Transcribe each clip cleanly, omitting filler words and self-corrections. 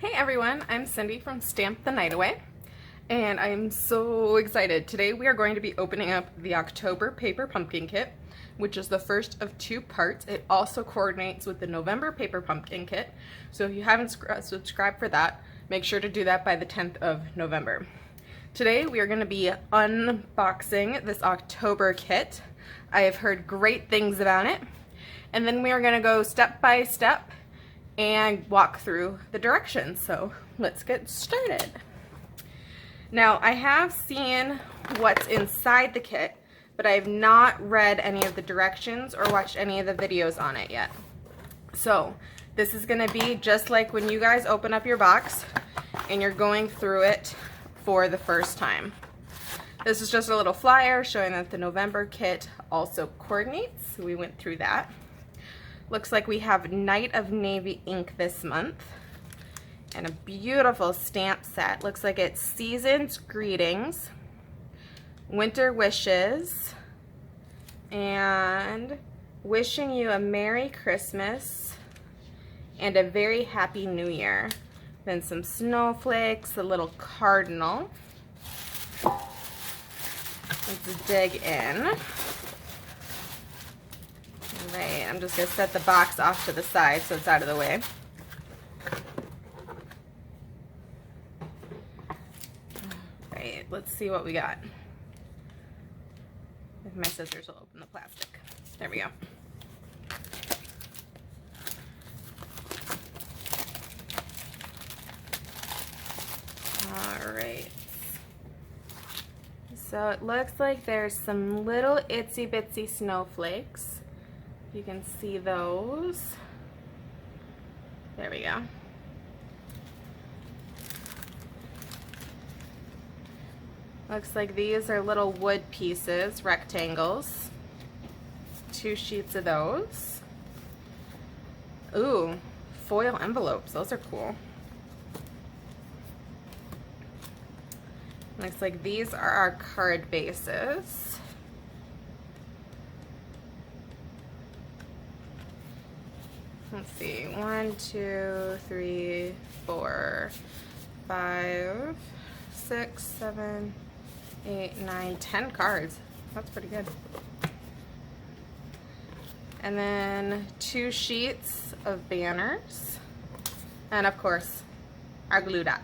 Hey everyone, I'm Cindy from Stamp the Night Away, and I'm so excited. Today we are going to be opening up the October Paper Pumpkin Kit, which is the first of 2 parts. It also coordinates with the November Paper Pumpkin Kit, so if you haven't subscribed for that, make sure to do that by the 10th of November. Today we are going to be unboxing this October kit. I have heard great things about it, and then we are going to go step by step and walk through the directions. So let's get started. Now I have seen what's inside the kit, but I have not read any of the directions or watched any of the videos on it yet. So this is going to be just like when you guys open up your box and you're going through it for the first time. This is just a little flyer showing that the November kit also coordinates. We went through that. Looks like we have Night of Navy ink this month, and a beautiful stamp set. Looks like it's Season's Greetings, Winter Wishes, and Wishing You a Merry Christmas and a Very Happy New Year. Then some snowflakes, a little cardinal. Let's dig in. Right, I'm just going to set the box off to the side so it's out of the way. Right, let's see what we got. If my scissors will open the plastic. There we go. Alright. So it looks like there's some little itsy bitsy snowflakes. You can see those. There we go. Looks like these are little wood pieces, rectangles. 2 sheets of those. Ooh, foil envelopes. Those are cool. Looks like these are our card bases. Let's see, 1, 2, 3, 4, 5, 6, 7, 8, 9, 10 cards. That's pretty good. And then 2 sheets of banners. And of course, our glue dots.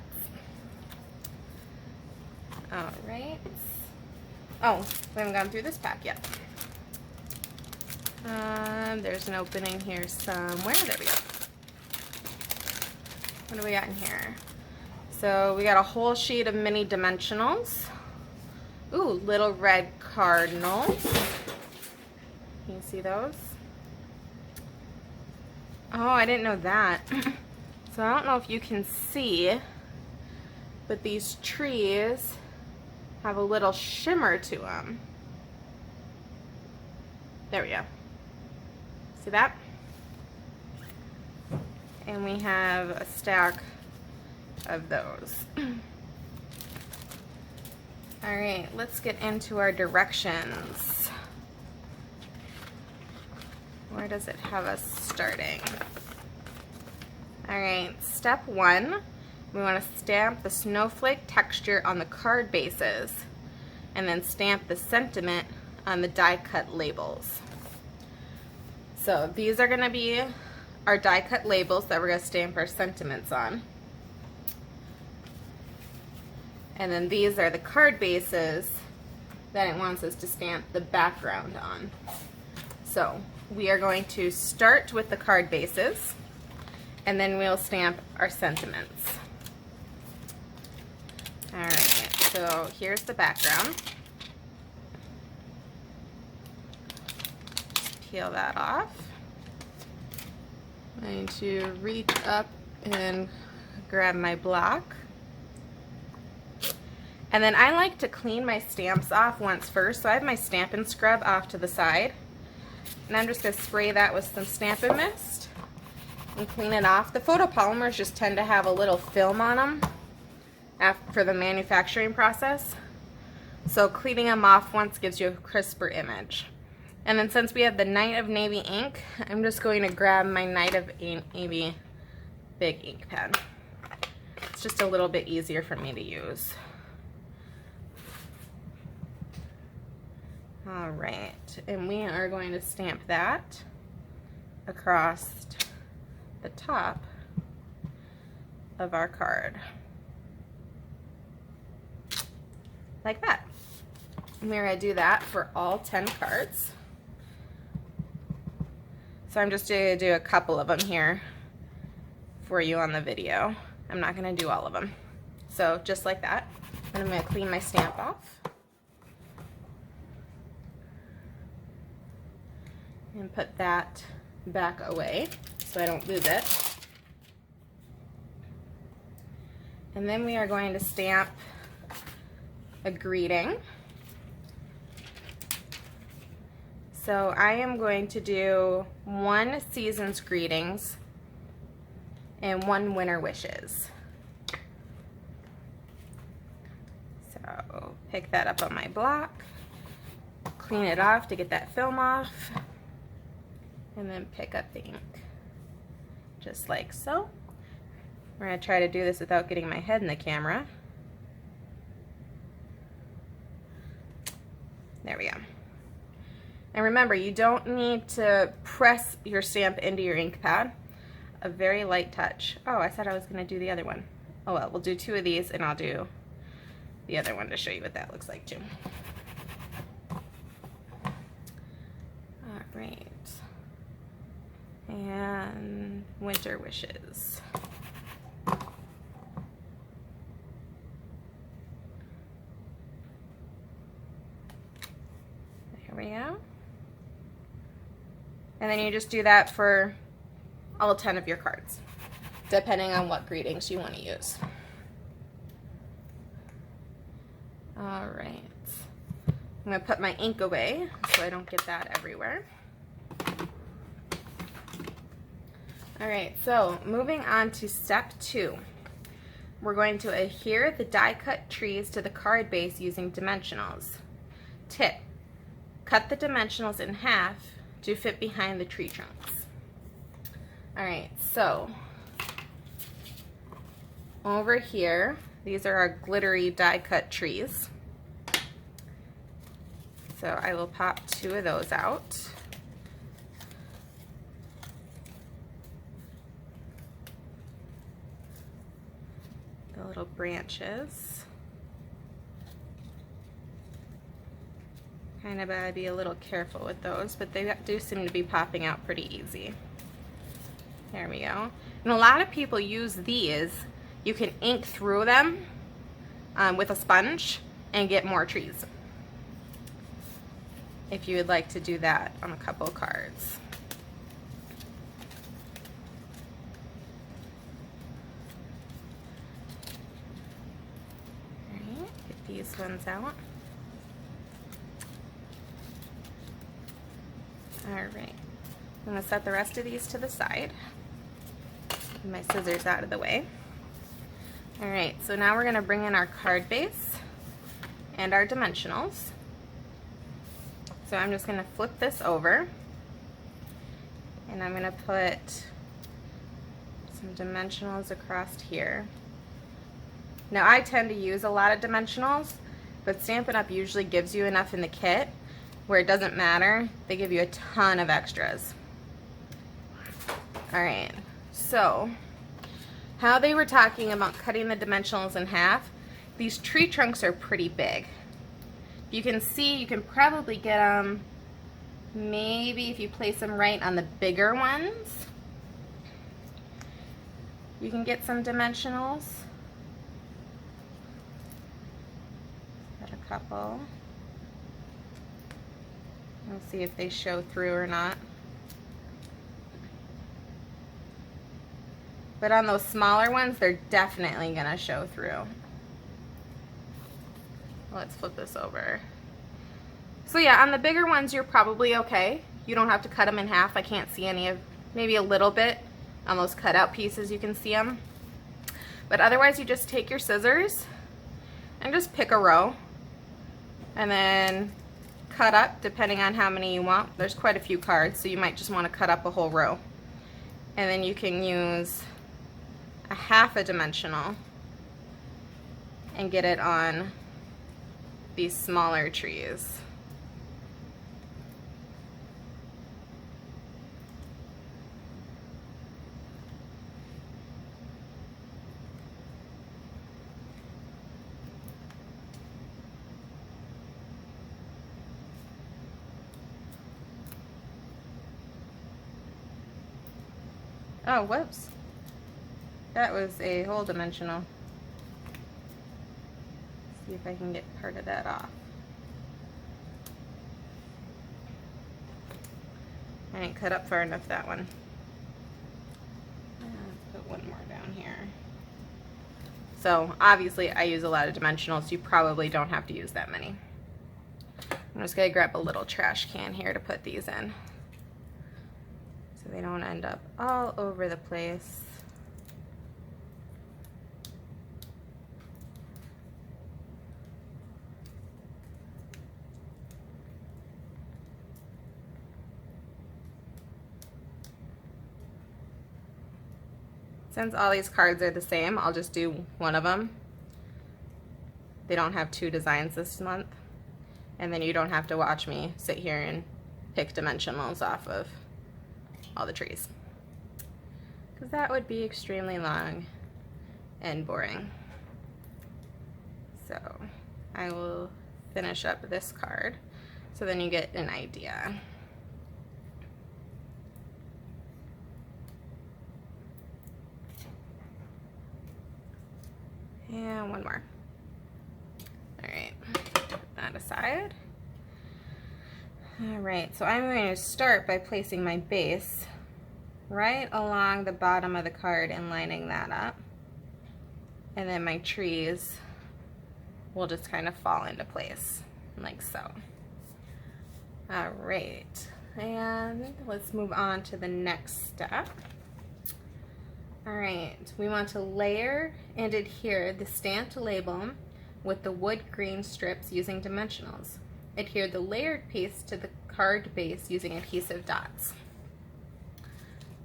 Alright. Oh, we haven't gone through this pack yet. There's an opening here somewhere. There we go. What do we got in here? So we got a whole sheet of mini dimensionals. Ooh, little red cardinals. Can you see those? Oh, I didn't know that. So I don't know if you can see, but these trees have a little shimmer to them. There we go. See that? And we have a stack of those. Alright, let's get into our directions. Where does it have us starting? Alright, step 1, we want to stamp the snowflake texture on the card bases, and then stamp the sentiment on the die cut labels. So these are going to be our die cut labels that we're going to stamp our sentiments on. And then these are the card bases that it wants us to stamp the background on. So we are going to start with the card bases, and then we'll stamp our sentiments. Alright, so here's the background. Peel that off. I'm going to reach up and grab my block. And then I like to clean my stamps off once first, so I have my Stampin' scrub off to the side. And I'm just going to spray that with some Stampin' mist and clean it off. The photopolymers just tend to have a little film on them for the manufacturing process. So cleaning them off once gives you a crisper image. And then since we have the Night of Navy ink, I'm just going to grab my Night of Navy big ink pen. It's just a little bit easier for me to use. All right, and we are going to stamp that across the top of our card. Like that. And we're going to do that for all 10 cards. So I'm just going to do a couple of them here for you on the video. I'm not going to do all of them. So just like that. And I'm going to clean my stamp off. And put that back away so I don't lose it. And then we are going to stamp a greeting. So I am going to do 1 season's greetings and 1 winter wishes. So pick that up on my block, clean it off to get that film off, and then pick up the ink, just like so. We're going to try to do this without getting my head in the camera. There we go. And remember, you don't need to press your stamp into your ink pad. A very light touch. Oh, I said I was going to do the other one. Oh well, we'll do 2 of these and I'll do the other one to show you what that looks like too. All right. And winter wishes. There we go. And then you just do that for all 10 of your cards, depending on what greetings you want to use. All right. I'm going to put my ink away so I don't get that everywhere. All right, so moving on to step 2. We're going to adhere the die cut trees to the card base using dimensionals. Tip: cut the dimensionals in half to fit behind the tree trunks. All right, so over here, these are our glittery die cut trees. So I will pop 2 of those out. The little branches. Kind of gotta be a little careful with those, but they do seem to be popping out pretty easy. There we go. And a lot of people use these. You can ink through them with a sponge and get more trees, if you would like to do that on a couple of cards. All right, get these ones out. All right, I'm going to set the rest of these to the side. Get my scissors out of the way. All right, so now we're going to bring in our card base and our dimensionals. So I'm just going to flip this over, and I'm going to put some dimensionals across here. Now I tend to use a lot of dimensionals, but Stampin' Up! Usually gives you enough in the kit where it doesn't matter. They give you a ton of extras. All right, so how they were talking about cutting the dimensionals in half, these tree trunks are pretty big. You can see, you can probably get them, maybe if you place them right on the bigger ones, you can get some dimensionals. Got a couple. We'll see if they show through or not. But on those smaller ones, they're definitely gonna show through. Let's flip this over. So yeah, on the bigger ones, you're probably okay. You don't have to cut them in half. I can't see any of, maybe a little bit on those cutout pieces, you can see them. But otherwise, you just take your scissors and just pick a row and then cut up depending on how many you want. There's quite a few cards, so you might just want to cut up a whole row. And then you can use a half a dimensional and get it on these smaller trees. Oh, whoops. That was a whole dimensional. See if I can get part of that off. I didn't cut up far enough that one. Let's put one more down here. So obviously I use a lot of dimensionals. You probably don't have to use that many. I'm just gonna grab a little trash can here to put these in, so they don't end up all over the place. Since all these cards are the same, I'll just do one of them. They don't have two designs this month. And then you don't have to watch me sit here and pick dimensionals off of all the trees, because that would be extremely long and boring. So I will finish up this card so then you get an idea. And one more. All right, put that aside. All right, so I'm going to start by placing my base right along the bottom of the card and lining that up. And then my trees will just kind of fall into place, like so. All right, and let's move on to the next step. All right, we want to layer and adhere the stamped label with the wood green strips using dimensionals. Adhere the layered piece to the card base using adhesive dots.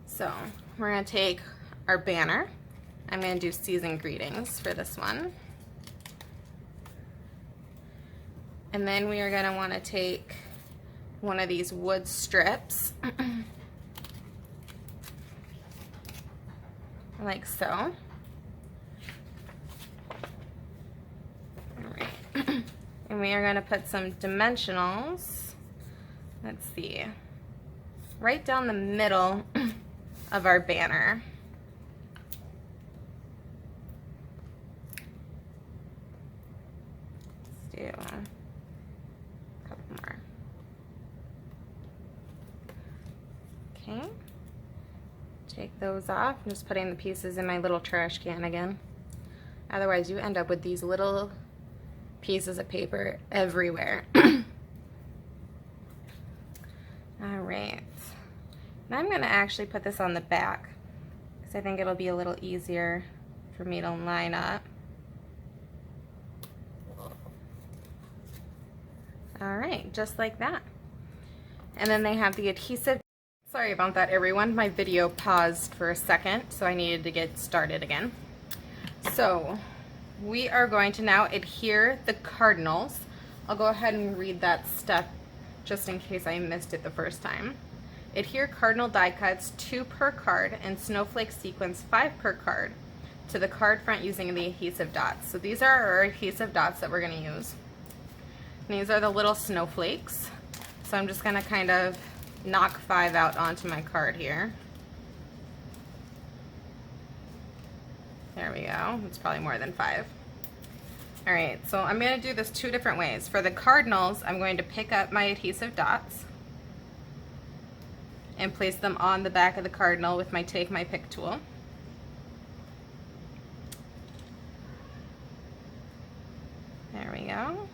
So we're going to take our banner. I'm going to do season greetings for this one. And then we are going to want to take one of these wood strips like so. All right. And we are going to put some dimensionals, let's see, right down the middle of our banner. Let's do a couple more. Okay. Take those off. I'm just putting the pieces in my little trash can again. Otherwise you end up with these little pieces of paper everywhere. All right. Now I'm going to actually put this on the back because I think it'll be a little easier for me to line up. All right, just like that. And then they have the adhesive. Sorry about that, everyone. My video paused for a second, so I needed to get started again. So we are going to now adhere the cardinals. I'll go ahead and read that step just in case I missed it the first time. Adhere cardinal die cuts 2 per card and snowflake sequence 5 per card to the card front using the adhesive dots. So these are our adhesive dots that we're going to use. And these are the little snowflakes. So I'm just going to kind of knock 5 out onto my card here. There we go. It's probably more than 5. All right, so I'm going to do this 2 different ways. For the cardinals, I'm going to pick up my adhesive dots and place them on the back of the cardinal with my Take My Pick tool. There we go.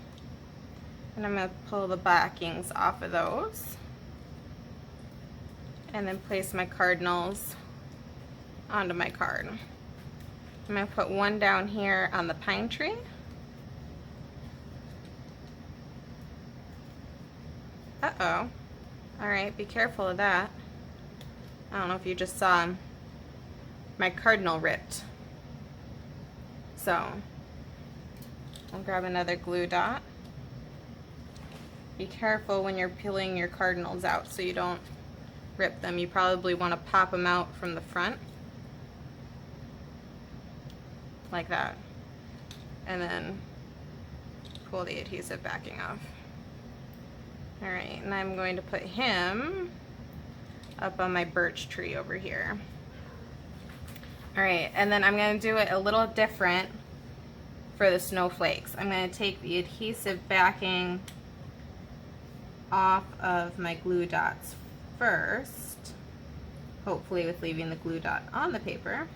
And I'm going to pull the backings off of those and then place my cardinals onto my card. I'm going to put one down here on the pine tree. Uh-oh. Alright, be careful of that. I don't know if you just saw my cardinal ripped. So, I'll grab another glue dot. Be careful when you're peeling your cardinals out so you don't rip them. You probably want to pop them out from the front. Like that. And then pull the adhesive backing off. Alright, and I'm going to put him up on my birch tree over here. Alright, and then I'm going to do it a little different for the snowflakes. I'm going to take the adhesive backing off of my glue dots first, hopefully with leaving the glue dot on the paper.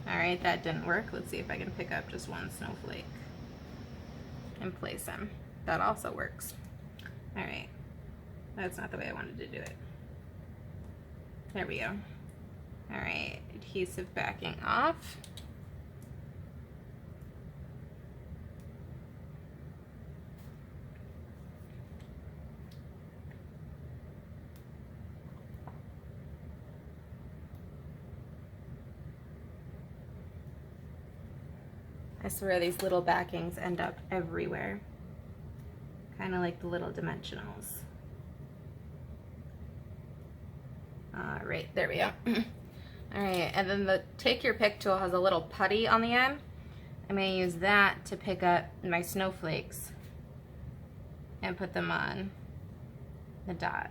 Alright, that didn't work. Let's see if I can pick up just one snowflake and place him. That also works. Alright, that's not the way I wanted to do it. There we go. Alright, adhesive backing off. I swear these little backings end up everywhere. Kind of like the little dimensionals. Alright, there we go. Alright, and then the Take Your Pick tool has a little putty on the end. I'm going to use that to pick up my snowflakes and put them on the dots.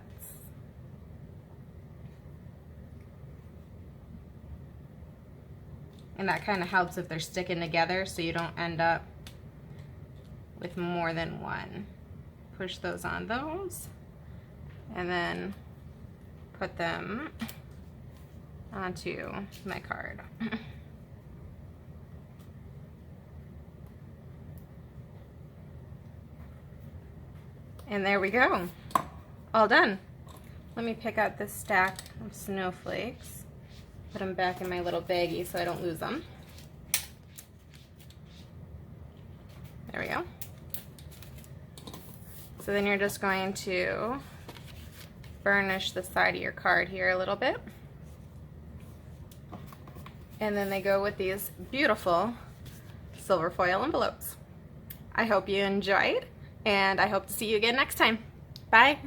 And that kind of helps if they're sticking together so you don't end up with more than one. Push those on those and then put them onto my card. And there we go. All done. Let me pick out this stack of snowflakes. Put them back in my little baggie so I don't lose them. There we go. So then you're just going to burnish the side of your card here a little bit. And then they go with these beautiful silver foil envelopes. I hope you enjoyed, and I hope to see you again next time. Bye.